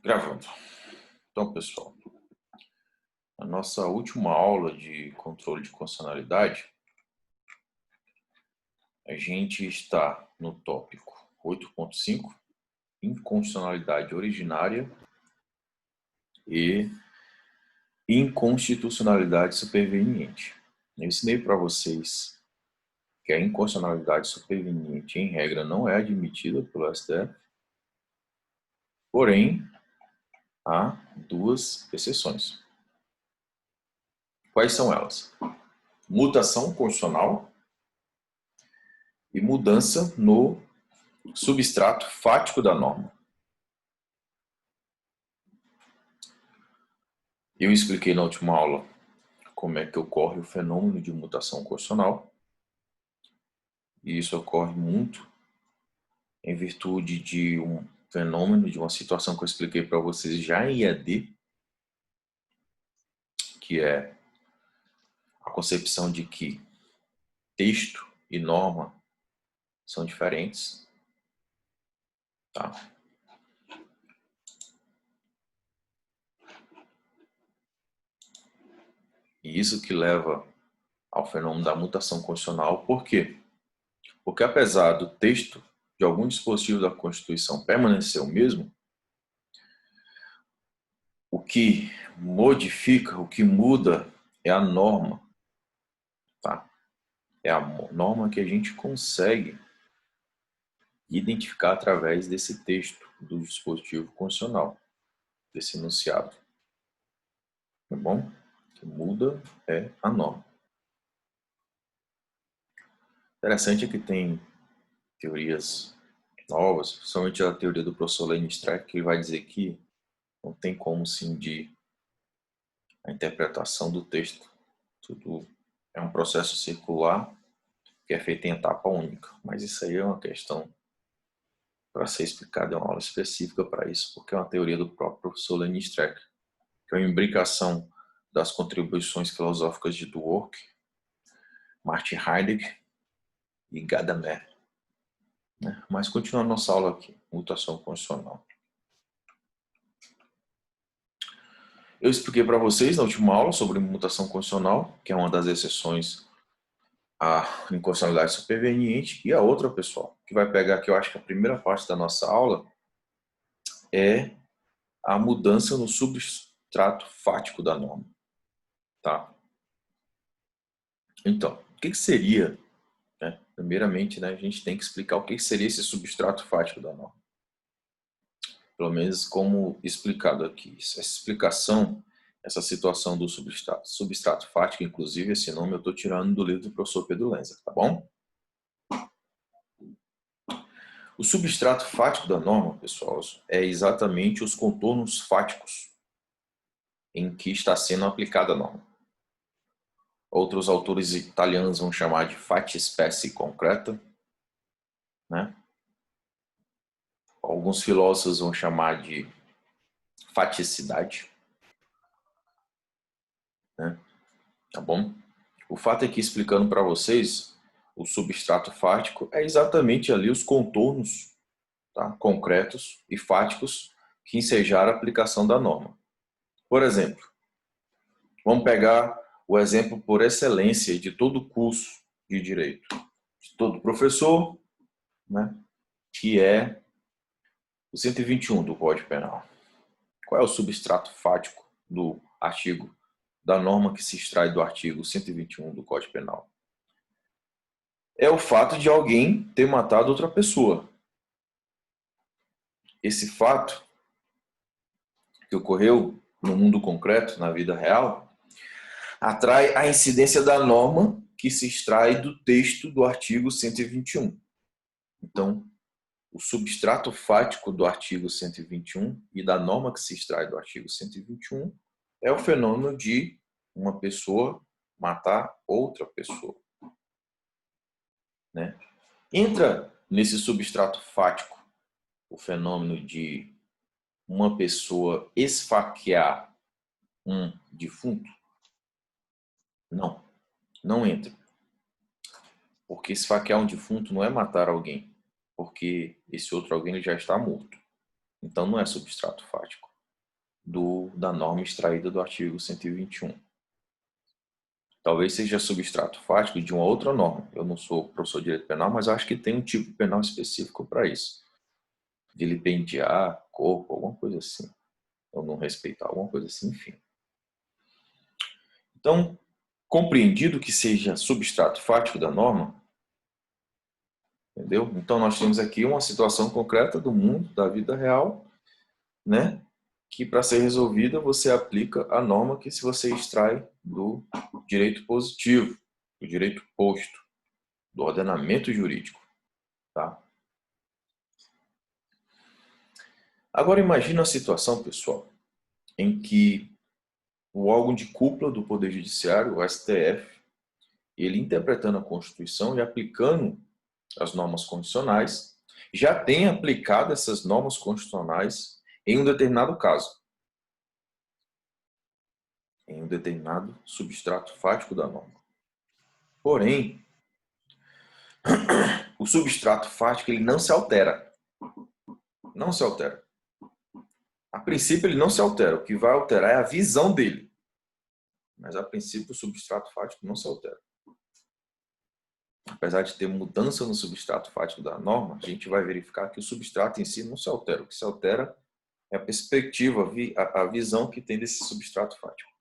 Gravando. Então, pessoal, na nossa última aula de controle de constitucionalidade, a gente está no tópico 8.5, inconstitucionalidade originária e inconstitucionalidade superveniente. Eu ensinei para vocês que a inconstitucionalidade superveniente, em regra, não é admitida pelo STF, porém, há duas exceções. Quais são elas? Mutação constitucional e mudança no substrato fático da norma. Eu expliquei na última aula como é que ocorre o fenômeno de mutação constitucional, e isso ocorre muito em virtude de um fenômeno, de uma situação que eu expliquei para vocês já em EAD, que é a concepção de que texto e norma são diferentes, tá? E isso que leva ao fenômeno da mutação constitucional. Por quê? Porque apesar do texto de algum dispositivo da Constituição permanecer o mesmo, o que modifica, o que muda é a norma, tá? É a norma que a gente consegue identificar através desse texto do dispositivo constitucional, desse enunciado. Tá bom? O que muda é a norma. Interessante é que tem teorias novas, principalmente a teoria do professor Lenin Streck, que ele vai dizer que não tem como cindir a interpretação do texto. Tudo é um processo circular que é feito em etapa única. Mas isso aí é uma questão para ser explicada em uma aula específica para isso, porque é uma teoria do próprio professor Lenin Streck, que é uma imbricação das contribuições filosóficas de Dwork, Martin Heidegger e Gadamer. Mas continuando nossa aula aqui, mutação constitucional. Eu expliquei para vocês na última aula sobre mutação constitucional, que é uma das exceções à inconstitucionalidade superveniente, e a outra, pessoal, que vai pegar aqui, eu acho que a primeira parte da nossa aula, é a mudança no substrato fático da norma. Tá? Então, o que seria, né? Primeiramente, né, a gente tem que explicar o que seria esse substrato fático da norma. Pelo menos como explicado aqui. Essa explicação, essa situação do substrato fático, inclusive esse nome eu estou tirando do livro do professor Pedro Lenza, tá bom? O substrato fático da norma, pessoal, é exatamente os contornos fáticos em que está sendo aplicada a norma. Outros autores italianos vão chamar de fattispecie concreta, né? Alguns filósofos vão chamar de faticidade, né? Tá bom? O fato é que, explicando para vocês, o substrato fático é exatamente ali os contornos, tá, concretos e fáticos que ensejaram a aplicação da norma. Por exemplo, vamos pegar o exemplo por excelência de todo curso de direito, de todo professor, né, que é o 121 do Código Penal. Qual é o substrato fático do artigo, da norma que se extrai do artigo 121 do Código Penal? É o fato de alguém ter matado outra pessoa. Esse fato que ocorreu no mundo concreto, na vida real, atrai a incidência da norma que se extrai do texto do artigo 121. Então, o substrato fático do artigo 121 e da norma que se extrai do artigo 121 é o fenômeno de uma pessoa matar outra pessoa, né? Entra nesse substrato fático o fenômeno de uma pessoa esfaquear um defunto? Não, não entra. Porque esfaquear um defunto não é matar alguém, porque esse outro alguém já está morto. Então não é substrato fático. da norma extraída do artigo 121. Talvez seja substrato fático de uma outra norma. Eu não sou professor de direito penal, mas acho que tem um tipo penal específico para isso. Vilipendiar corpo, alguma coisa assim. Ou não respeitar, alguma coisa assim, enfim. Então, compreendido que seja substrato fático da norma, entendeu? Então, nós temos aqui uma situação concreta do mundo, da vida real, né? Que para ser resolvida, você aplica a norma que se você extrai do direito positivo, do direito posto, do ordenamento jurídico, tá? Agora, imagina a situação, pessoal, em que o órgão de cúpula do Poder Judiciário, o STF, ele interpretando a Constituição e aplicando as normas constitucionais, já tem aplicado essas normas constitucionais em um determinado caso, em um determinado substrato fático da norma. Porém, o substrato fático ele não se altera. Não se altera. A princípio ele não se altera. O que vai alterar é a visão dele. Mas a princípio o substrato fático não se altera. Apesar de ter mudança no substrato fático da norma, a gente vai verificar que o substrato em si não se altera. O que se altera é a perspectiva, a visão que tem desse substrato fático.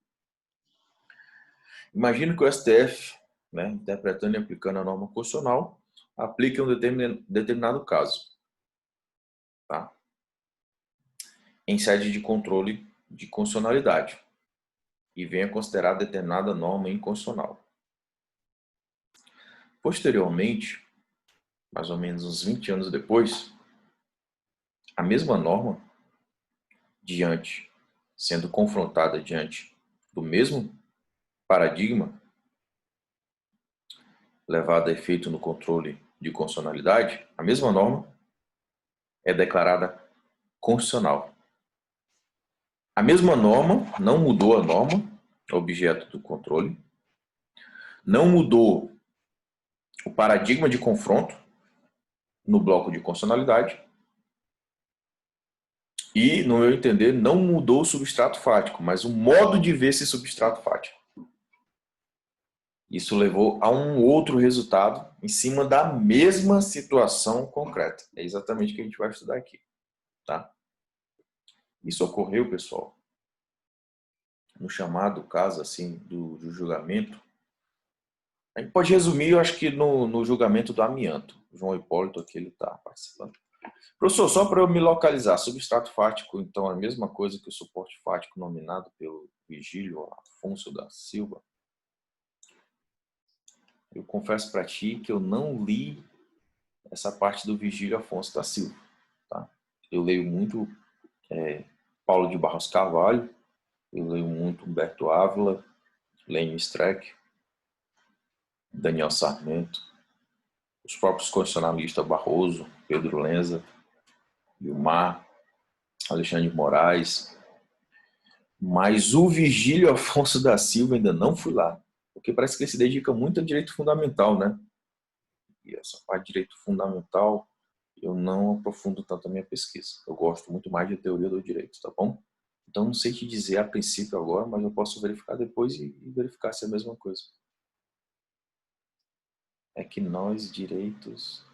Imagina que o STF, né, interpretando e aplicando a norma constitucional, aplica um determinado caso, tá? Em sede de controle de constitucionalidade e venha considerar determinada norma inconstitucional. Posteriormente, mais ou menos uns 20 anos depois, a mesma norma, sendo confrontada diante do mesmo paradigma, levado a efeito no controle de constitucionalidade, a mesma norma é declarada constitucional. A mesma norma, não mudou a norma, objeto do controle, não mudou o paradigma de confronto no bloco de constitucionalidade e, no meu entender, não mudou o substrato fático, mas o modo de ver esse substrato fático. Isso levou a um outro resultado em cima da mesma situação concreta. É exatamente o que a gente vai estudar aqui, tá? Isso ocorreu, pessoal, no chamado caso assim do julgamento. A gente pode resumir, eu acho que no julgamento do amianto. O João Hipólito aqui ele está participando. Professor, só para eu me localizar, substrato fático, então, é a mesma coisa que o suporte fático nominado pelo Vigílio Afonso da Silva? Eu confesso para ti que eu não li essa parte do Vigílio Afonso da Silva. Tá? Eu leio muito Paulo de Barros Carvalho, eu leio muito Humberto Ávila, Lênin Streck, Daniel Sarmento, os próprios constitucionalistas Barroso, Pedro Lenza, Vilmar, Alexandre de Moraes, mas o Vigílio Afonso da Silva ainda não fui lá, porque parece que ele se dedica muito a direito fundamental, né? E essa parte de direito fundamental eu não aprofundo tanto a minha pesquisa. Eu gosto muito mais de teoria do direito, tá bom? Então não sei te dizer a princípio agora, mas eu posso verificar depois e verificar se é a mesma coisa. É que nós direitos...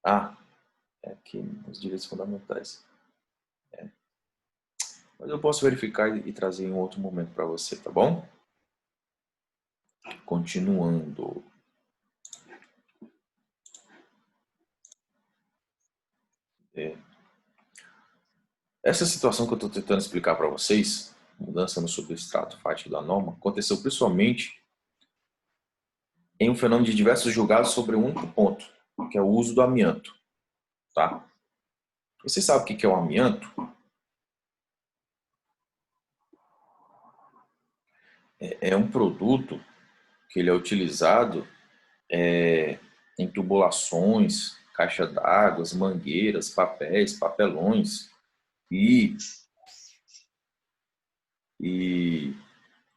Ah, é que os direitos fundamentais. Mas eu posso verificar e trazer em outro momento para você, tá bom? Continuando. Essa situação que eu estou tentando explicar para vocês, mudança no substrato fático da norma, aconteceu principalmente em um fenômeno de diversos julgados sobre um único ponto, que é o uso do amianto. Tá? Você sabe o que é o amianto? É um produto que ele é utilizado em tubulações, caixa d'água, mangueiras, papéis, papelões e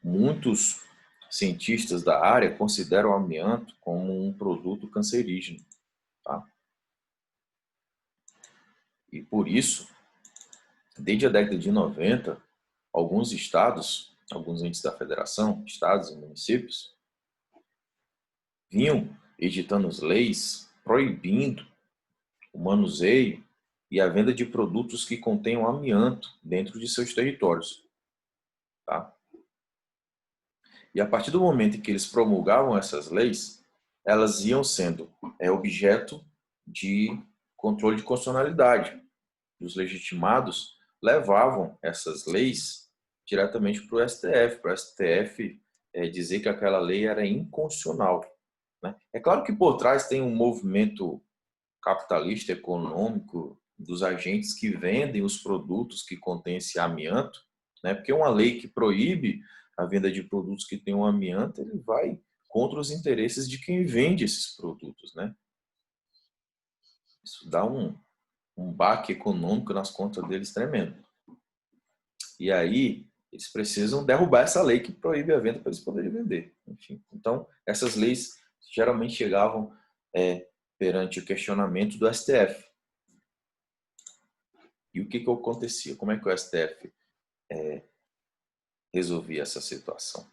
muitos cientistas da área consideram o amianto como um produto cancerígeno. Tá? E por isso desde a década de 90, alguns estados, alguns entes da federação, estados e municípios, vinham editando leis proibindo o manuseio e a venda de produtos que contenham amianto dentro de seus territórios. Tá? E a partir do momento em que eles promulgavam essas leis, elas iam sendo objeto de controle de constitucionalidade. Os legitimados levavam essas leis diretamente para o STF dizer que aquela lei era inconstitucional. Né? É claro que por trás tem um movimento capitalista econômico dos agentes que vendem os produtos que contêm esse amianto, né? Porque uma lei que proíbe a venda de produtos que têm um amianto, ele vai contra os interesses de quem vende esses produtos, né? Isso dá um baque econômico nas contas deles tremendo. E aí, eles precisam derrubar essa lei que proíbe a venda para eles poderem vender. Enfim, então, essas leis geralmente chegavam perante o questionamento do STF. E o que acontecia? Como é que o STF resolvia essa situação?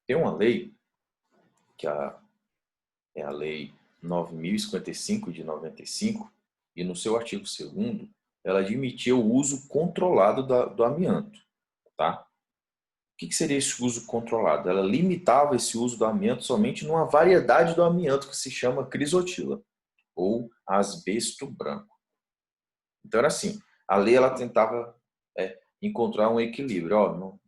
Tem uma lei, que é a Lei 9.055 de 95, e no seu artigo 2º, ela admitia o uso controlado do amianto. Tá? O que seria esse uso controlado? Ela limitava esse uso do amianto somente numa variedade do amianto que se chama crisotila, ou asbesto branco. Então era assim, a lei ela tentava encontrar um equilíbrio.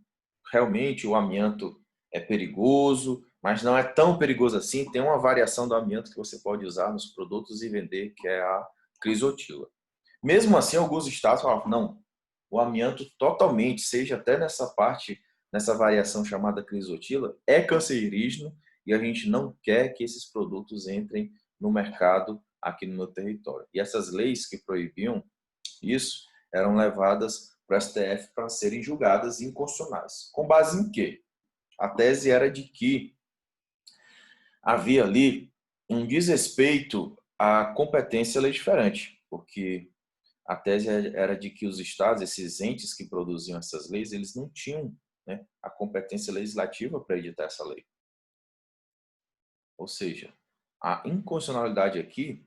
Realmente o amianto é perigoso, mas não é tão perigoso assim. Tem uma variação do amianto que você pode usar nos produtos e vender, que é a crisotila. Mesmo assim, alguns estados falavam, não, o amianto totalmente, seja até nessa parte, nessa variação chamada crisotila, é cancerígeno e a gente não quer que esses produtos entrem no mercado aqui no meu território. E essas leis que proibiam isso eram levadas para o STF para serem julgadas inconstitucionais. Com base em quê? A tese era de que havia ali um desrespeito à competência legiferante, porque a tese era de que os estados, esses entes que produziam essas leis, eles não tinham, né, a competência legislativa para editar essa lei. Ou seja, a inconstitucionalidade aqui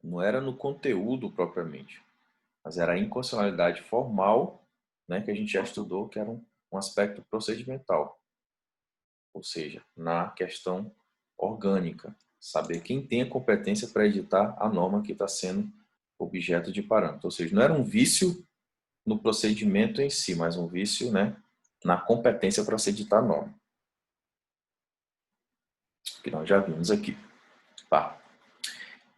não era no conteúdo propriamente, mas era a inconstitucionalidade formal, né, que a gente já estudou, que era um aspecto procedimental. Ou seja, na questão orgânica, saber quem tem a competência para editar a norma que está sendo objeto de parâmetro. Ou seja, não era um vício no procedimento em si, mas um vício, né, na competência para se editar a norma. Que nós já vimos aqui. Tá.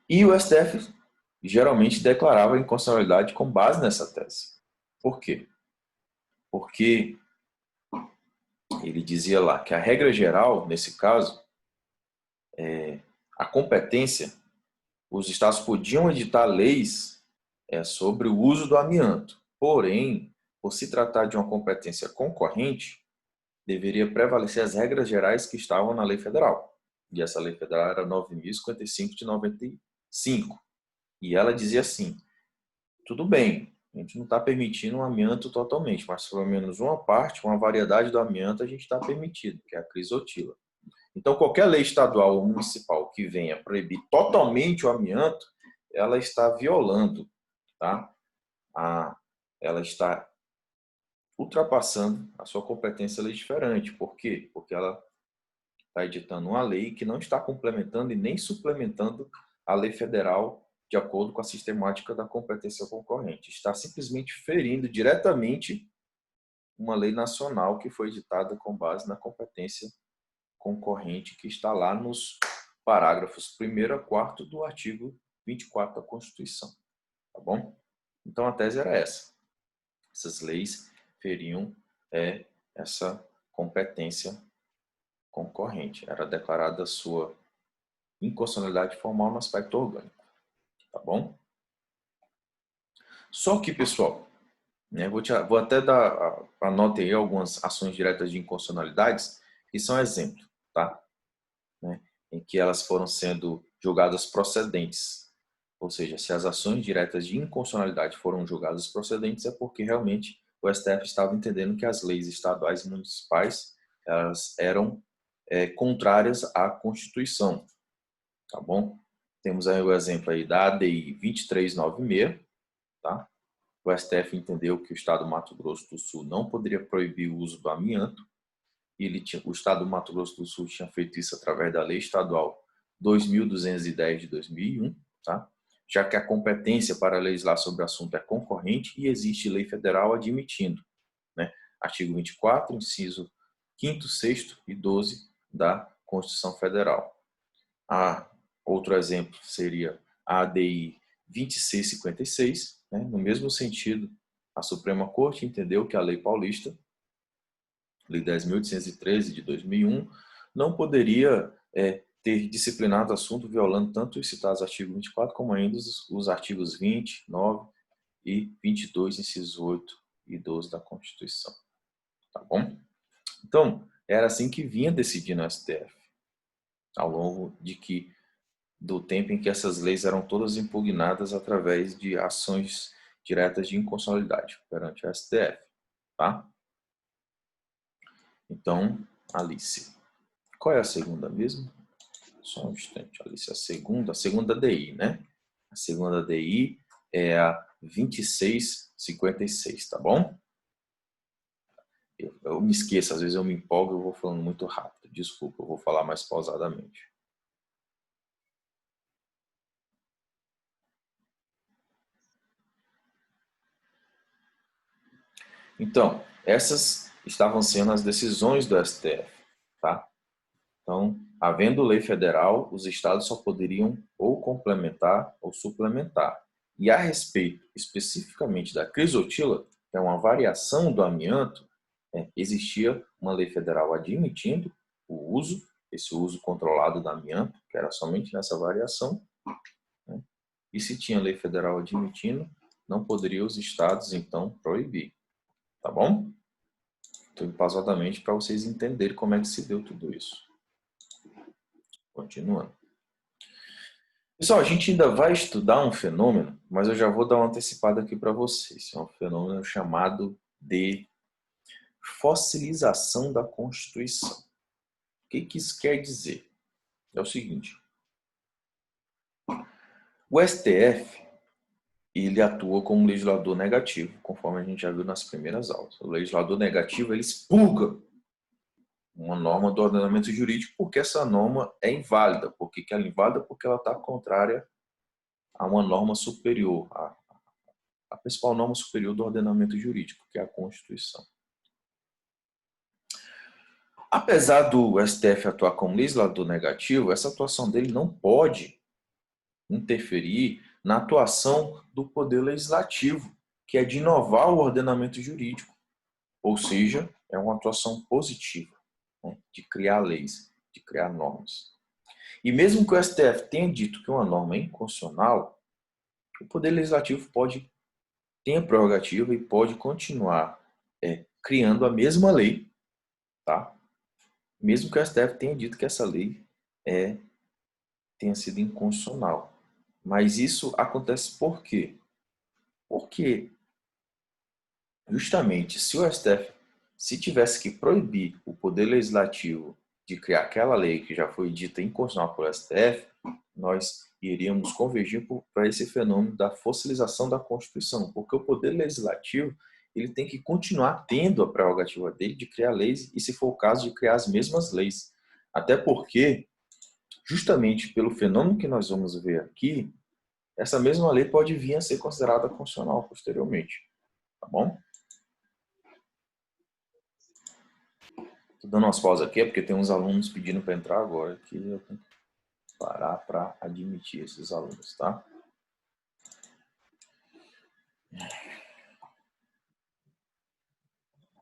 E o STF geralmente declarava a inconstitucionalidade com base nessa tese. Por quê? Porque ele dizia lá que a regra geral, nesse caso, a competência, os estados podiam editar leis sobre o uso do amianto. Porém, por se tratar de uma competência concorrente, deveria prevalecer as regras gerais que estavam na lei federal. E essa lei federal era 9.055 de 95. E ela dizia assim, tudo bem, a gente não está permitindo o amianto totalmente, mas pelo menos uma parte, uma variedade do amianto a gente está permitido, que é a crisotila. Então, qualquer lei estadual ou municipal que venha proibir totalmente o amianto, ela está violando, tá? Ela está ultrapassando a sua competência legiferante. Por quê? Porque ela está editando uma lei que não está complementando e nem suplementando a lei federal de acordo com a sistemática da competência concorrente. Está simplesmente ferindo diretamente uma lei nacional que foi editada com base na competência concorrente que está lá nos parágrafos 1º a 4º do artigo 24 da Constituição. Tá bom? Então a tese era essa. Essas leis feriam essa competência concorrente. Era declarada a sua inconstitucionalidade formal no aspecto orgânico. Tá bom? Só que, pessoal, né, vou até dar, anote aí algumas ações diretas de inconstitucionalidades que são exemplo, tá? Né, em que elas foram sendo julgadas procedentes. ou seja, se as ações diretas de inconstitucionalidade foram julgadas procedentes, é porque realmente o STF estava entendendo que as leis estaduais e municipais elas eram contrárias à Constituição, tá bom? Temos aí o exemplo aí da ADI 2396, tá? O STF entendeu que o Estado do Mato Grosso do Sul não poderia proibir o uso do amianto. O Estado do Mato Grosso do Sul tinha feito isso através da Lei Estadual 2.210 de 2001, tá? Já que a competência para legislar sobre o assunto é concorrente e existe lei federal admitindo, né? Artigo 24, inciso 5º, 6º e 12 da Constituição Federal. Outro exemplo seria a ADI 2656, né? No mesmo sentido, a Suprema Corte entendeu que a Lei Paulista, Lei 10.813 de 2001, não poderia ter disciplinado o assunto violando tanto os citados artigos 24 como ainda os artigos 20, 9 e 22, incisos 8 e 12 da Constituição. Tá bom? Então, era assim que vinha decidindo o STF, ao longo do tempo em que essas leis eram todas impugnadas através de ações diretas de inconstitucionalidade perante o STF. Tá? Então, Alice, qual é a segunda mesmo? Só um instante, Alice, a segunda DI, né? A segunda DI é a 2656, tá bom? Eu me esqueço, às vezes eu me empolgo e eu vou falando muito rápido. Desculpa, eu vou falar mais pausadamente. Então, essas estavam sendo as decisões do STF, tá? Então, havendo lei federal, os estados só poderiam ou complementar ou suplementar. E a respeito especificamente da crisotila, que é uma variação do amianto, existia uma lei federal admitindo o uso, esse uso controlado do amianto, que era somente nessa variação, né? E se tinha lei federal admitindo, não poderiam os estados, então, proibir. Tá bom? Então, pausadamente, para vocês entenderem como é que se deu tudo isso. Continuando. Pessoal, a gente ainda vai estudar um fenômeno, mas eu já vou dar uma antecipada aqui para vocês. É um fenômeno chamado de fossilização da Constituição. O que isso quer dizer? É o seguinte. O STF, ele atua como legislador negativo, conforme a gente já viu nas primeiras aulas. O legislador negativo, ele expurga uma norma do ordenamento jurídico porque essa norma é inválida. Por que ela é inválida? Porque ela está contrária a uma norma superior, a principal norma superior do ordenamento jurídico, que é a Constituição. Apesar do STF atuar como legislador negativo, essa atuação dele não pode interferir na atuação do Poder Legislativo, que é de inovar o ordenamento jurídico. Ou seja, é uma atuação positiva, né, de criar leis, de criar normas. E mesmo que o STF tenha dito que uma norma é inconstitucional, o Poder Legislativo tem a prerrogativa e pode continuar criando a mesma lei, tá? Mesmo que o STF tenha dito que essa lei tenha sido inconstitucional. Mas isso acontece por quê? Porque, justamente, se o STF tivesse que proibir o Poder Legislativo de criar aquela lei que já foi dita inconstitucional pelo STF, nós iríamos convergir para esse fenômeno da fossilização da Constituição, porque o Poder Legislativo ele tem que continuar tendo a prerrogativa dele de criar leis e, se for o caso, de criar as mesmas leis. Até porque, justamente pelo fenômeno que nós vamos ver aqui, essa mesma lei pode vir a ser considerada constitucional posteriormente. Tá bom? Estou dando umas pausas aqui, porque tem uns alunos pedindo para entrar agora, que eu tenho que parar para admitir esses alunos, tá?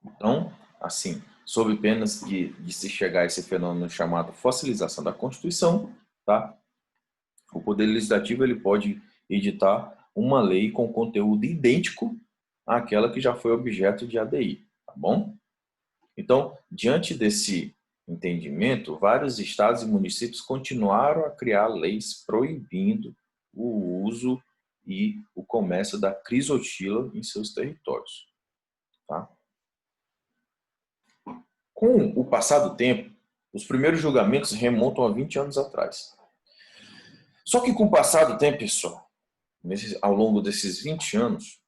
Então, assim, sob penas de se chegar a esse fenômeno chamado fossilização da Constituição, tá? O Poder Legislativo ele pode editar uma lei com conteúdo idêntico àquela que já foi objeto de ADI, tá bom? Então, diante desse entendimento, vários estados e municípios continuaram a criar leis proibindo o uso e o comércio da crisotila em seus territórios. Tá? Com o passar do tempo, os primeiros julgamentos remontam a 20 anos atrás. Só que com o passar do tempo, pessoal, ao longo desses 20 anos,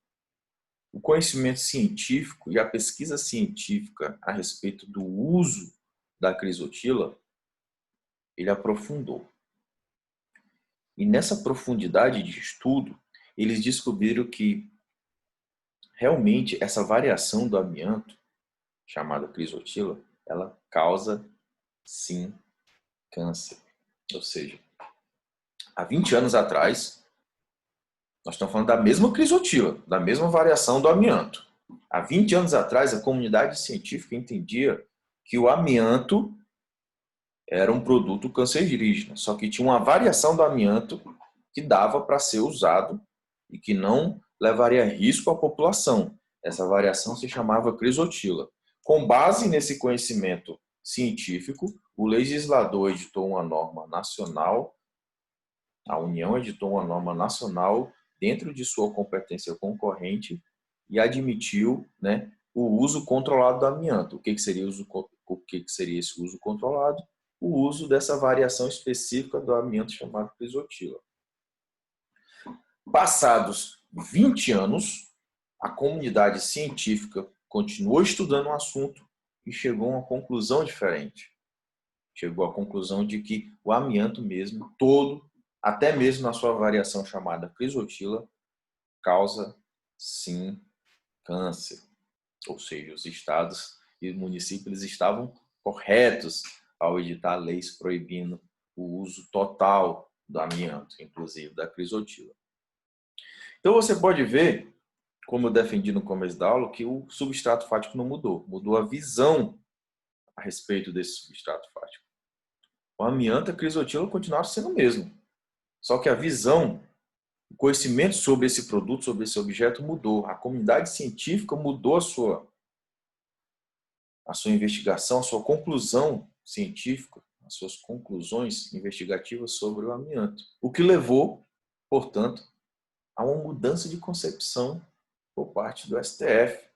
o conhecimento científico e a pesquisa científica a respeito do uso da crisotila, ele aprofundou. E nessa profundidade de estudo, eles descobriram que realmente essa variação do amianto, chamada crisotila, ela causa, sim, câncer. Ou seja, há 20 anos atrás, nós estamos falando da mesma crisotila, da mesma variação do amianto. Há 20 anos atrás, a comunidade científica entendia que o amianto era um produto cancerígeno, só que tinha uma variação do amianto que dava para ser usado e que não levaria risco à população. Essa variação se chamava crisotila. Com base nesse conhecimento científico, o legislador editou uma norma nacional, a União editou uma norma nacional dentro de sua competência concorrente e admitiu, né, o uso controlado do amianto. O que seria esse uso controlado? O uso dessa variação específica do amianto chamado crisotila. Passados 20 anos, a comunidade científica continuou estudando o assunto e chegou a uma conclusão diferente. Chegou à conclusão de que o amianto mesmo, todo, até mesmo na sua variação chamada crisotila, causa, sim, câncer. Ou seja, os estados e municípios estavam corretos ao editar leis proibindo o uso total do amianto, inclusive da crisotila. Então você pode ver, como eu defendi no começo da aula, que o substrato fático não mudou. Mudou a visão a respeito desse substrato fático. O amianto e a crisotila continuaram sendo o mesmo. Só que a visão, o conhecimento sobre esse produto, sobre esse objeto mudou. A comunidade científica mudou a sua investigação, a sua conclusão científica, as suas conclusões investigativas sobre o amianto. O que levou, portanto, a uma mudança de concepção por parte do STF.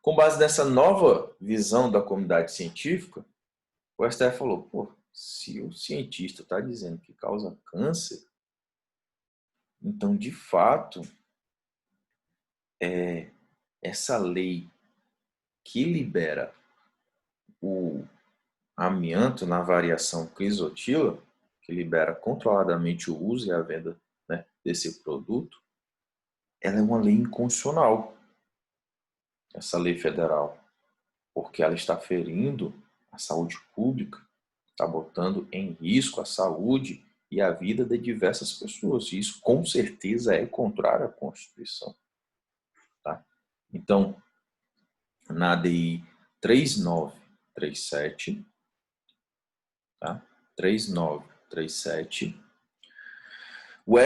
Com base nessa nova visão da comunidade científica, o STF falou, pô, se o cientista está dizendo que causa câncer, então, de fato, essa lei que libera o amianto na variação crisotila, que libera controladamente o uso e a venda, né, desse produto, ela é uma lei inconstitucional, essa lei federal, porque ela está ferindo a saúde pública, está botando em risco a saúde e a vida de diversas pessoas. E isso, com certeza, é contrário à Constituição. Tá? Então, na ADI 3937, tá? 3937, o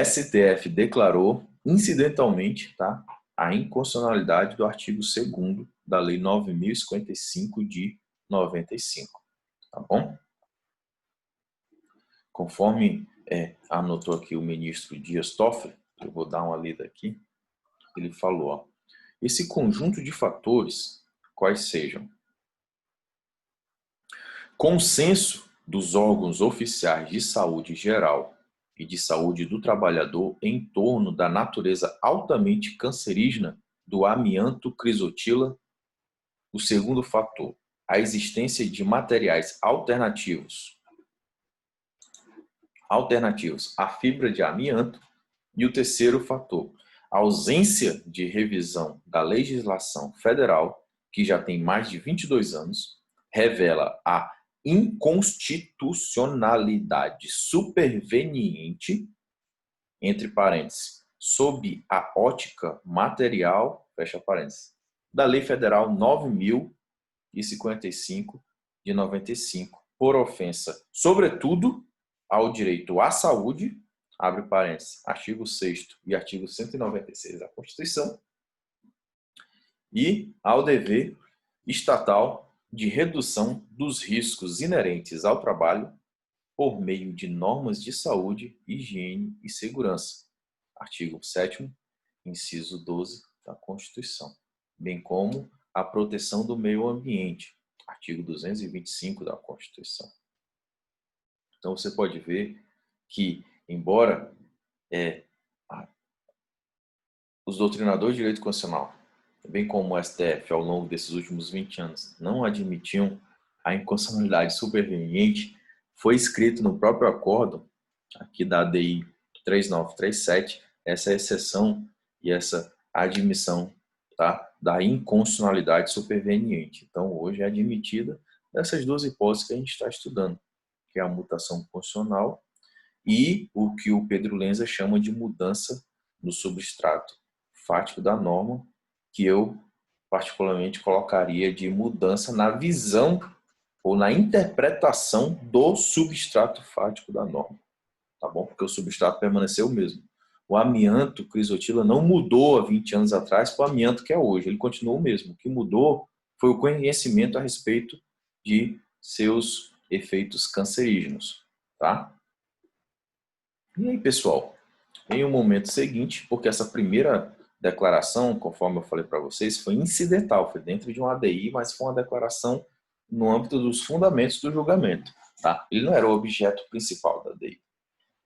STF declarou incidentalmente, tá, a inconstitucionalidade do artigo 2º da Lei 9.055 de 95, tá bom? Conforme anotou aqui o ministro Dias Toffoli, eu vou dar uma lida aqui, ele falou, ó, esse conjunto de fatores, quais sejam? Consenso dos órgãos oficiais de saúde geral e de saúde do trabalhador em torno da natureza altamente cancerígena do amianto crisotila. O segundo fator, a existência de materiais alternativos à fibra de amianto. E o terceiro fator, a ausência de revisão da legislação federal, que já tem mais de 22 anos, revela a inconstitucionalidade superveniente, entre parênteses, sob a ótica material, fecha parênteses, da Lei Federal 9.055 de 95, por ofensa, sobretudo, ao direito à saúde, abre parênteses, artigo 6º e artigo 196 da Constituição, e ao dever estatal de redução dos riscos inerentes ao trabalho por meio de normas de saúde, higiene e segurança. Artigo 7º, inciso 12 da Constituição, bem como a proteção do meio ambiente, artigo 225 da Constituição. Então você pode ver que, embora os doutrinadores de direito constitucional, bem como o STF, ao longo desses últimos 20 anos, não admitiam a inconstitucionalidade superveniente, foi escrito no próprio acordo aqui da ADI 3937, essa exceção e essa admissão, tá, da inconstitucionalidade superveniente. Então, hoje é admitida essas duas hipóteses que a gente está estudando, que é a mutação constitucional e o que o Pedro Lenza chama de mudança no substrato fático da norma, que eu particularmente colocaria de mudança na visão ou na interpretação do substrato fático da norma, tá bom? Porque o substrato permaneceu o mesmo. O amianto crisotila não mudou há 20 anos atrás para o amianto que é hoje, ele continuou o mesmo. O que mudou foi o conhecimento a respeito de seus efeitos cancerígenos, tá? E aí, pessoal, em um momento seguinte, porque essa primeira declaração, conforme eu falei para vocês, foi incidental, foi dentro de um ADI, mas foi uma declaração no âmbito dos fundamentos do julgamento, tá? Ele não era o objeto principal da ADI,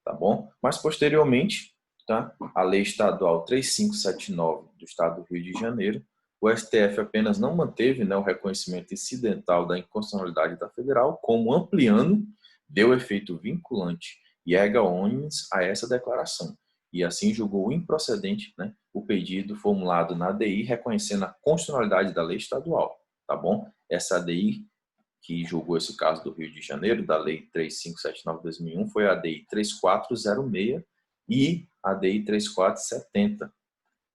tá bom? Mas posteriormente, tá? A Lei Estadual 3579 do Estado do Rio de Janeiro, o STF apenas não manteve, né, o reconhecimento incidental da inconstitucionalidade da federal, como ampliando, deu efeito vinculante e erga omnes a essa declaração, e assim julgou improcedente, né, o pedido formulado na ADI reconhecendo a constitucionalidade da lei estadual, tá bom? Essa ADI que julgou esse caso do Rio de Janeiro, da Lei 3579/2001, foi a ADI 3406 e a ADI 3470,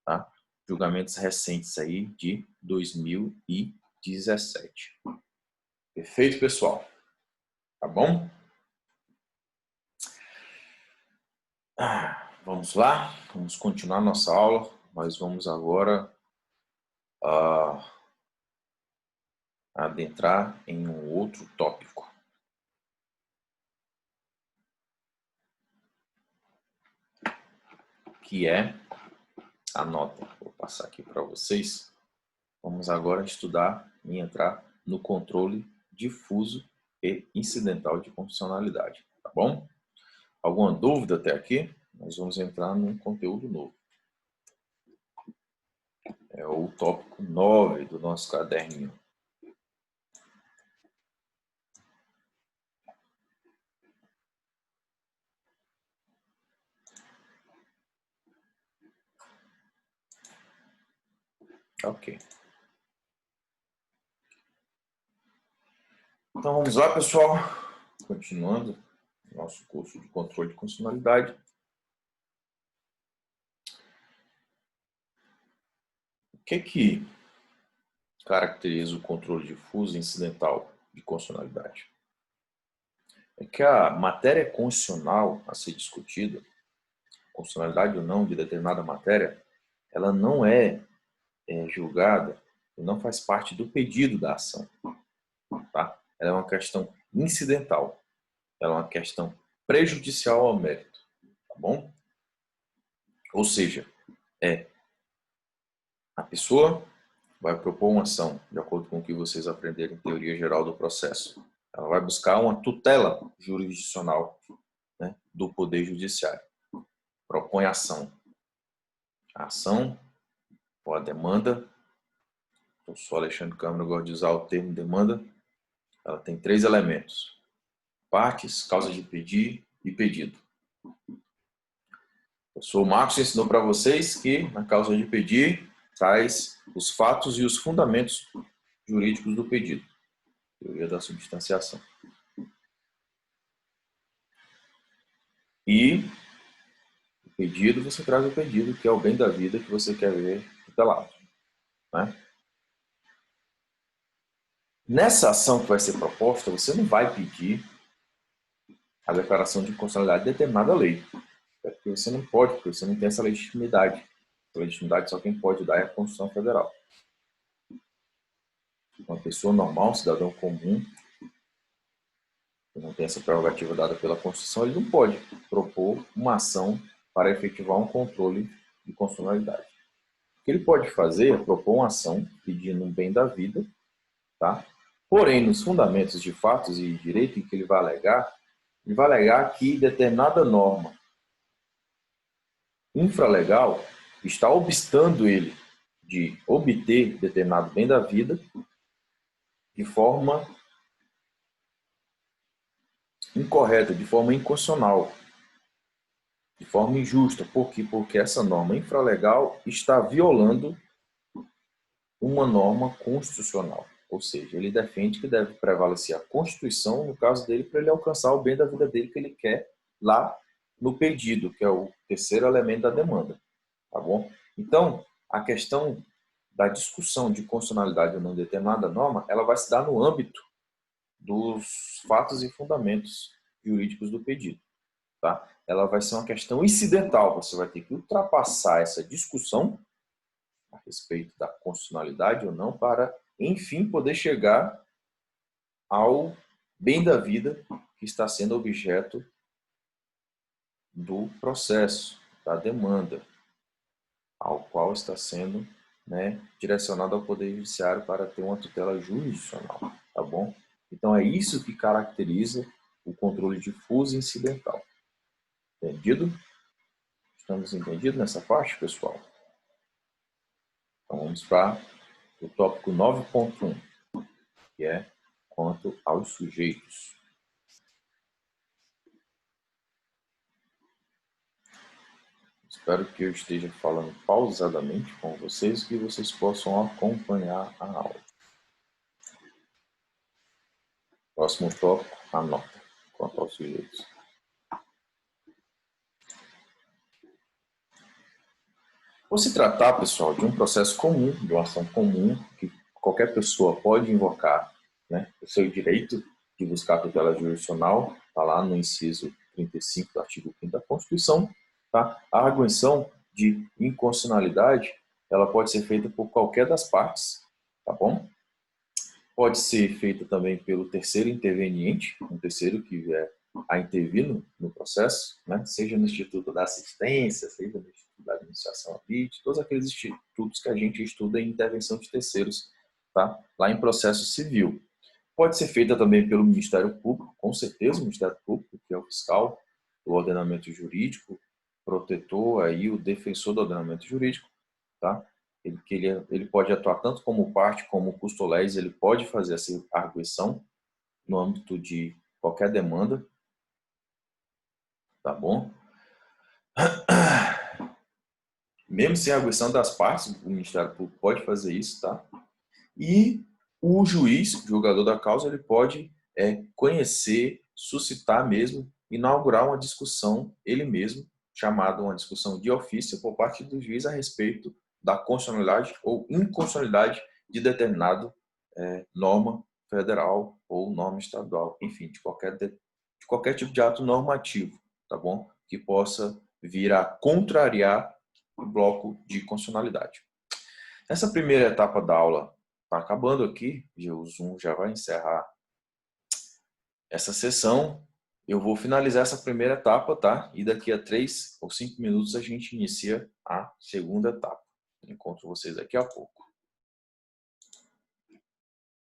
tá? Julgamentos recentes aí de 2017. Perfeito, pessoal? Tá bom? Vamos lá, vamos continuar nossa aula, mas vamos agora adentrar em um outro tópico, que é a nota. Vou passar aqui para vocês. Vamos agora estudar e entrar no controle difuso e incidental de constitucionalidade, tá bom? Alguma dúvida até aqui? Nós vamos entrar num conteúdo novo. É o tópico 9 do nosso caderninho. Ok. Então vamos lá, pessoal. Continuando nosso curso de controle de constitucionalidade. O que caracteriza o controle difuso e incidental de constitucionalidade? É que a matéria constitucional a ser discutida, constitucionalidade ou não de determinada matéria, ela não é julgada e não faz parte do pedido da ação, tá? Ela é uma questão incidental, ela é uma questão prejudicial ao mérito, tá bom? Ou seja, a pessoa vai propor uma ação, de acordo com o que vocês aprenderam em teoria geral do processo. Ela vai buscar uma tutela jurisdicional, né, do Poder Judiciário. Propõe ação. A ação ou a demanda, eu sou Alexandre Câmara, eu gosto de usar o termo demanda, ela tem 3 elementos: partes, causa de pedir e pedido. O professor Marcos ensinou para vocês que na causa de pedir traz os fatos e os fundamentos jurídicos do pedido, teoria da substanciação. E o pedido, você traz o pedido, que é o bem da vida que você quer ver tutelado, né? Nessa ação que vai ser proposta, você não vai pedir a declaração de inconstitucionalidade de determinada lei. Porque você não pode, porque você não tem essa legitimidade. A legitimidade só quem pode dar é a Constituição Federal. Uma pessoa normal, um cidadão comum, não tem essa prerrogativa dada pela Constituição, ele não pode propor uma ação para efetivar um controle de constitucionalidade. O que ele pode fazer é propor uma ação pedindo um bem da vida, tá? Porém, nos fundamentos de fatos e direito em que ele vai alegar que determinada norma infralegal está obstando ele de obter determinado bem da vida de forma incorreta, de forma inconstitucional, de forma injusta. Por quê? Porque essa norma infralegal está violando uma norma constitucional. Ou seja, ele defende que deve prevalecer a Constituição, no caso dele, para ele alcançar o bem da vida dele que ele quer lá no pedido, que é o terceiro elemento da demanda. Tá bom? Então, a questão da discussão de constitucionalidade ou não de determinada norma, ela vai se dar no âmbito dos fatos e fundamentos jurídicos do pedido. Tá? Ela vai ser uma questão incidental, você vai ter que ultrapassar essa discussão a respeito da constitucionalidade ou não para, enfim, poder chegar ao bem da vida que está sendo objeto do processo, da demanda, ao qual está sendo, direcionado ao Poder Judiciário para ter uma tutela jurisdicional, tá bom? Então é isso que caracteriza o controle difuso e incidental. Entendido? Estamos entendidos nessa parte, pessoal? Então vamos para o tópico 9.1, que é quanto aos sujeitos. Espero que eu esteja falando pausadamente com vocês e que vocês possam acompanhar a aula. Próximo tópico, anota, quanto aos sujeitos. Por se tratar, pessoal, de um processo comum, de uma ação comum, que qualquer pessoa pode invocar, o seu direito de buscar a tutela jurisdicional, está lá no inciso 35 do artigo 5º da Constituição, tá? A arguição de inconstitucionalidade, ela pode ser feita por qualquer das partes, tá bom? Pode ser feita também pelo terceiro interveniente, um terceiro que vier a intervir no processo, seja no Instituto da Assistência, seja no Instituto da Administração Habite, todos aqueles institutos que a gente estuda em intervenção de terceiros, tá? Lá em processo civil. Pode ser feita também pelo Ministério Público, com certeza o Ministério Público, que é o fiscal do ordenamento jurídico, protetor, aí, o defensor do ordenamento jurídico, tá? Ele pode atuar tanto como parte como custolés, ele pode fazer essa arguição no âmbito de qualquer demanda, tá bom? Mesmo sem arguição das partes, o Ministério Público pode fazer isso, tá? E o juiz, o julgador da causa, ele pode conhecer, suscitar mesmo, inaugurar uma discussão, ele mesmo, chamada uma discussão de ofício por parte do juiz a respeito da constitucionalidade ou inconstitucionalidade de determinado norma federal ou norma estadual, enfim, de qualquer tipo de ato normativo, tá bom? Que possa vir a contrariar o bloco de constitucionalidade. Essa primeira etapa da aula está acabando aqui, e o Zoom já vai encerrar essa sessão. Eu vou finalizar essa primeira etapa, tá? E daqui a 3 ou 5 minutos a gente inicia a segunda etapa. Encontro vocês daqui a pouco.